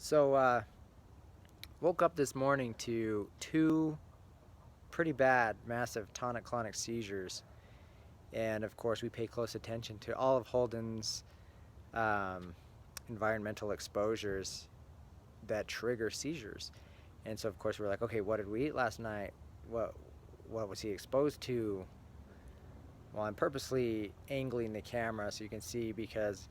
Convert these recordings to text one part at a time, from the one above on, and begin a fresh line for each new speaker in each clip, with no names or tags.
So, woke up this morning to two pretty bad, massive tonic-clonic seizures. And of course, we pay close attention to all of Holden's um, environmental exposures that trigger seizures. And so, of course, we're like, okay, what did we eat last night? What, what was he exposed to? Well, I'm purposely angling the camera so you can see, because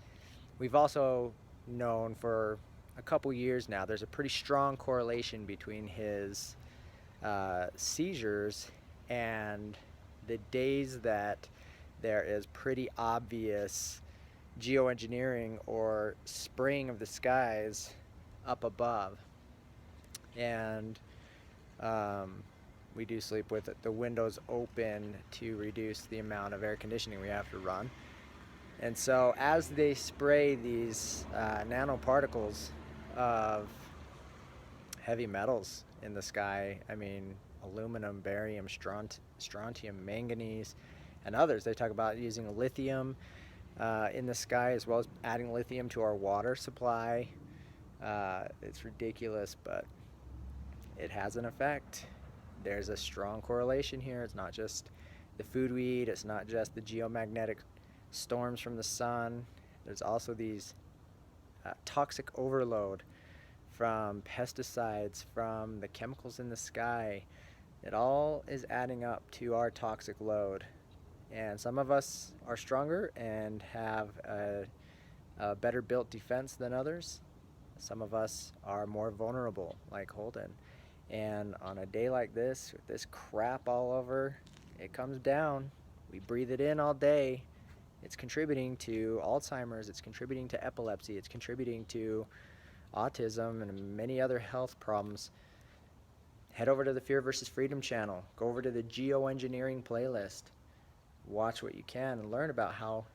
we've also known for a couple years now there's a pretty strong correlation between his seizures and the days that there is pretty obvious geoengineering or spraying of the skies up above. And um, we do sleep with the windows open to reduce the amount of air conditioning we have to run. And so as they spray these nanoparticles of heavy metals in the sky, I mean aluminum, barium, strontium, manganese, and others, they talk about using lithium in the sky, as well as adding lithium to our water supply. It's ridiculous, but it has an effect. There's a strong correlation here. It's not just the food we eat, it's not just the geomagnetic storms from the sun. There's also these toxic overload from pesticides, from the chemicals in the sky. It all is adding up to our toxic load. And some of us are stronger and have a better built defense than others. Some of us are more vulnerable, like Holden. And on a day like this, with this crap all over, it comes down. We breathe it in all day. It's contributing to Alzheimer's, it's contributing to epilepsy, it's contributing to autism and many other health problems. Head over to the Fear versus Freedom channel. Go over to the Geoengineering playlist. Watch what you can and learn about how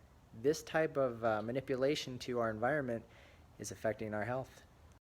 this type of manipulation to our environment is affecting our health.